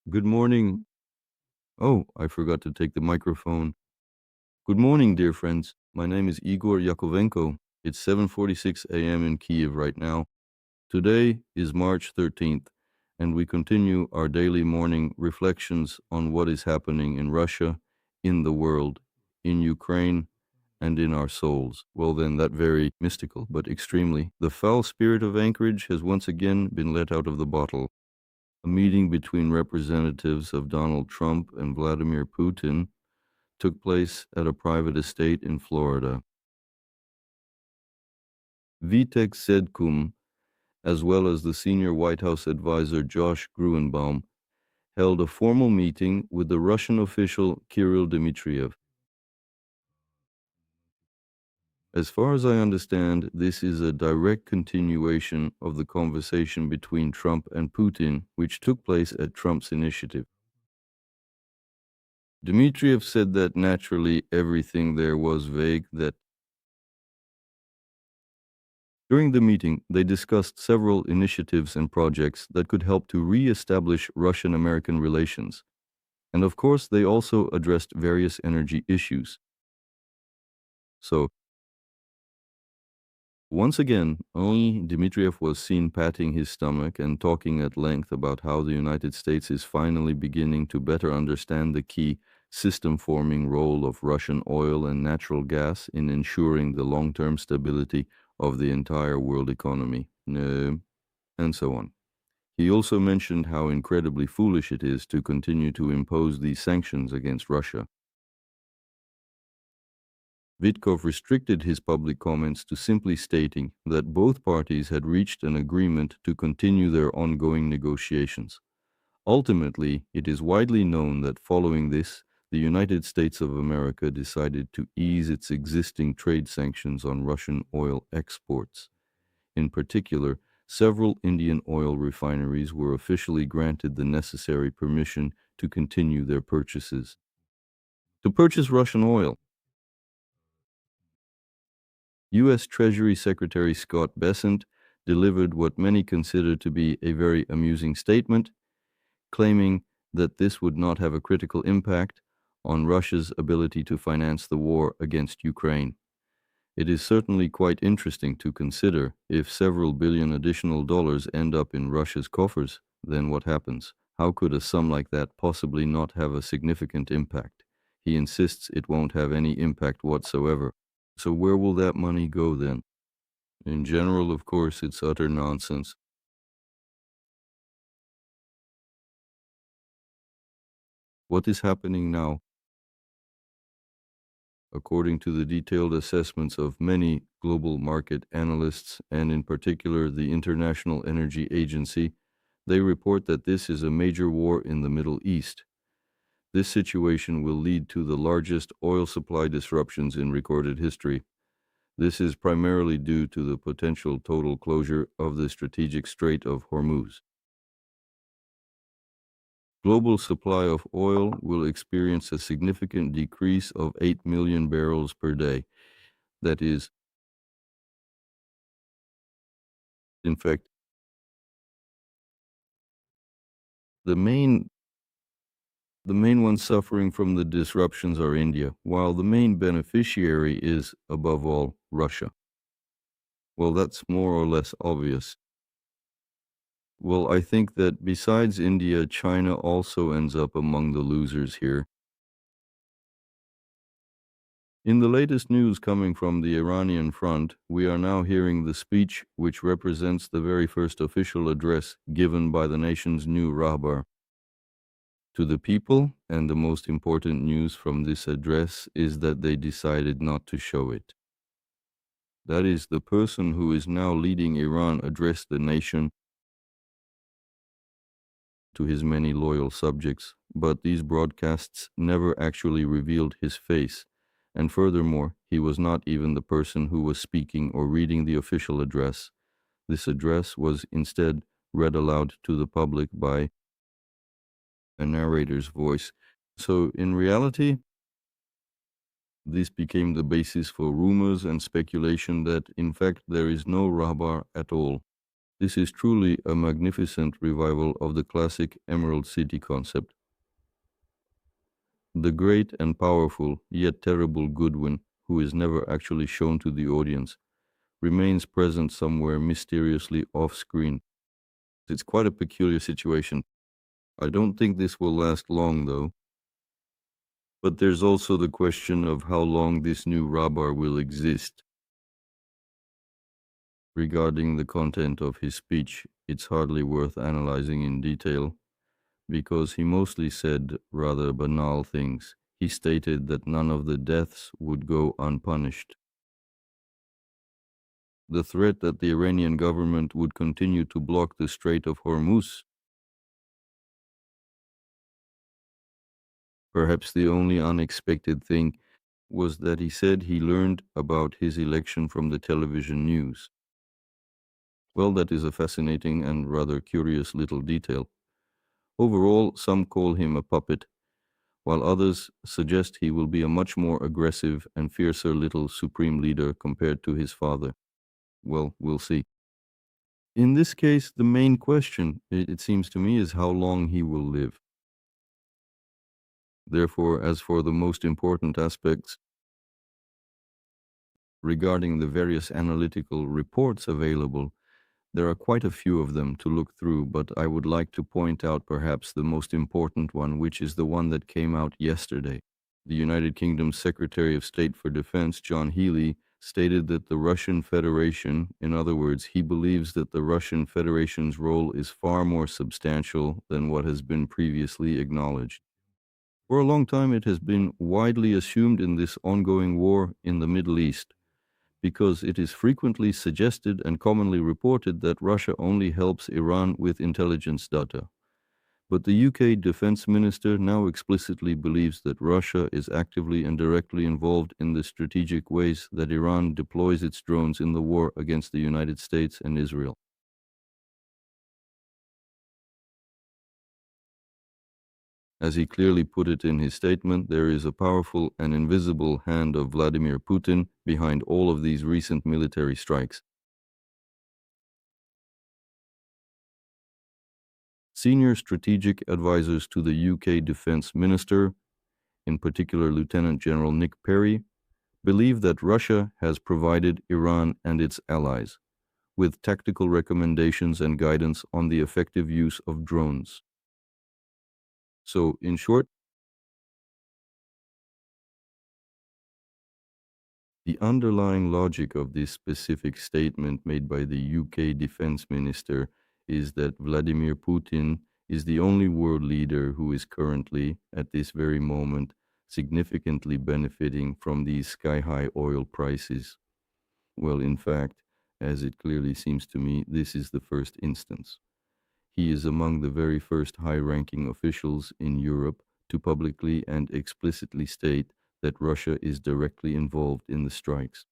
Good morning. Oh, I forgot to take the microphone. Good morning, dear friends. My name is Igor Yakovenko. It's 7:46 a.m. in Kiev right now. Today is March 13th, and we continue our daily morning reflections on what is happening in Russia, in the world, in Ukraine, and in our souls. Well, then, that very mystical, but extremely. The foul spirit of Anchorage has once again been let out of the bottle. A meeting between representatives of Donald Trump and Vladimir Putin took place at a private estate in Florida. Vitek Sedkum, as well as the senior White House advisor Josh Gruenbaum, held a formal meeting with the Russian official Kirill Dmitriev. As far as I understand, this is a direct continuation of the conversation between Trump and Putin, which took place at Trump's initiative. Dmitriev said that naturally everything there was vague, that during the meeting, they discussed several initiatives and projects that could help to re-establish Russian-American relations. And of course, they also addressed various energy issues. So, once again, only Dmitriev was seen patting his stomach and talking at length about how the United States is finally beginning to better understand the key system-forming role of Russian oil and natural gas in ensuring the long-term stability of the entire world economy, and so on. He also mentioned how incredibly foolish it is to continue to impose these sanctions against Russia. Vitkov restricted his public comments to simply stating that both parties had reached an agreement to continue their ongoing negotiations. Ultimately, it is widely known that following this, the United States of America decided to ease its existing trade sanctions on Russian oil exports. In particular, several Indian oil refineries were officially granted the necessary permission to continue their purchases. To purchase Russian oil, U.S. Treasury Secretary Scott Bessent delivered what many consider to be a very amusing statement, claiming that this would not have a critical impact on Russia's ability to finance the war against Ukraine. It is certainly quite interesting to consider if several billion additional dollars end up in Russia's coffers, then what happens? How could a sum like that possibly not have a significant impact? He insists it won't have any impact whatsoever. So where will that money go then? In general, of course, it's utter nonsense. What is happening now? According to the detailed assessments of many global market analysts, and in particular the International Energy Agency, they report that this is a major war in the Middle East. This situation will lead to the largest oil supply disruptions in recorded history. This is primarily due to the potential total closure of the strategic Strait of Hormuz. Global supply of oil will experience a significant decrease of 8 million barrels per day. That is, in fact, the main the main ones suffering from the disruptions are India, while the main beneficiary is, above all, Russia. Well, that's more or less obvious. Well, I think that besides India, China also ends up among the losers here. In the latest news coming from the Iranian front, we are now hearing the speech which represents the very first official address given by the nation's new Rahbar to the people, and the most important news from this address is that they decided not to show it. That is, the person who is now leading Iran addressed the nation to his many loyal subjects, but these broadcasts never actually revealed his face, and furthermore, he was not even the person who was speaking or reading the official address. This address was instead read aloud to the public by a narrator's voice. So, in reality, this became the basis for rumors and speculation that, in fact, there is no Rahbar at all. This is truly a magnificent revival of the classic Emerald City concept. The great and powerful, yet terrible Goodwin, who is never actually shown to the audience, remains present somewhere mysteriously off screen. It's quite a peculiar situation. I don't think this will last long, though. But there's also the question of how long this new Rabbar will exist. Regarding the content of his speech, it's hardly worth analyzing in detail, because he mostly said rather banal things. He stated that none of the deaths would go unpunished. The threat that the Iranian government would continue to block the Strait of Hormuz. Perhaps the only unexpected thing was that he said he learned about his election from the television news. Well, that is a fascinating and rather curious little detail. Overall, some call him a puppet, while others suggest he will be a much more aggressive and fiercer little supreme leader compared to his father. Well, we'll see. In this case, the main question, it seems to me, is how long he will live. Therefore, as for the most important aspects regarding the various analytical reports available, there are quite a few of them to look through, but I would like to point out perhaps the most important one, which is the one that came out yesterday. The United Kingdom's Secretary of State for Defense, John Healey, stated that the Russian Federation, in other words, he believes that the Russian Federation's role is far more substantial than what has been previously acknowledged. For a long time, it has been widely assumed in this ongoing war in the Middle East, because it is frequently suggested and commonly reported that Russia only helps Iran with intelligence data. But the UK Defense Minister now explicitly believes that Russia is actively and directly involved in the strategic ways that Iran deploys its drones in the war against the United States and Israel. As he clearly put it in his statement, there is a powerful and invisible hand of Vladimir Putin behind all of these recent military strikes. Senior strategic advisors to the UK Defense Minister, in particular Lieutenant General Nick Perry, believe that Russia has provided Iran and its allies with tactical recommendations and guidance on the effective use of drones. So, in short, the underlying logic of this specific statement made by the UK Defense Minister is that Vladimir Putin is the only world leader who is currently, at this very moment, significantly benefiting from these sky-high oil prices. Well, in fact, as it clearly seems to me, this is the first instance. He is among the very first high-ranking officials in Europe to publicly and explicitly state that Russia is directly involved in the strikes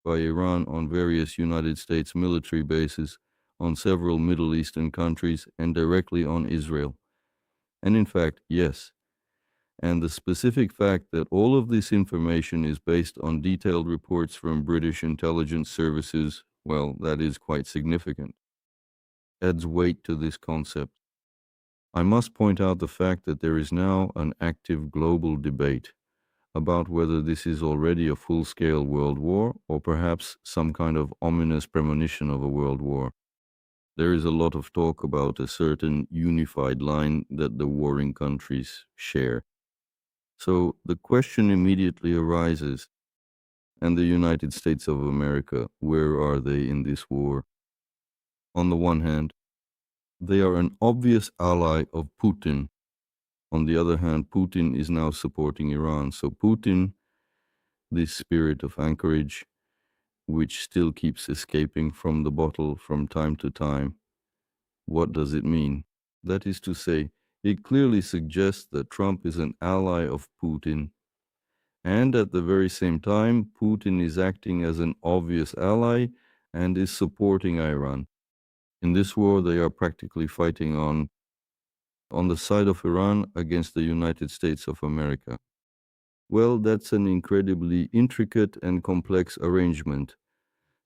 by Iran on various United States military bases, on several Middle Eastern countries, and directly on Israel. And in fact, yes. And the specific fact that all of this information is based on detailed reports from British intelligence services, well, that is quite significant. Adds weight to this concept. I must point out the fact that there is now an active global debate about whether this is already a full-scale world war or perhaps some kind of ominous premonition of a world war. There is a lot of talk about a certain unified line that the warring countries share. So the question immediately arises, and the United States of America, where are they in this war? On the one hand, they are an obvious ally of Putin. On the other hand, Putin is now supporting Iran. So Putin, this spirit of Anchorage, which still keeps escaping from the bottle from time to time, what does it mean? That is to say, it clearly suggests that Trump is an ally of Putin, and at the very same time, Putin is acting as an obvious ally and is supporting Iran. In this war, they are practically fighting on the side of Iran against the United States of America. Well, that's an incredibly intricate and complex arrangement,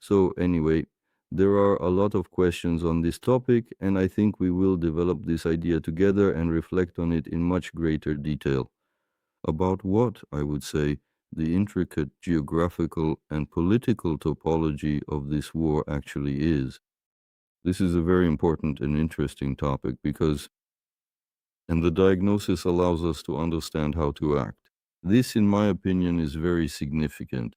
So, anyway, there are a lot of questions on this topic, and I think we will develop this idea together and reflect on it in much greater detail. About what, I would say, the intricate geographical and political topology of this war actually is. This is a very important and interesting topic and the diagnosis allows us to understand how to act. This, in my opinion, is very significant.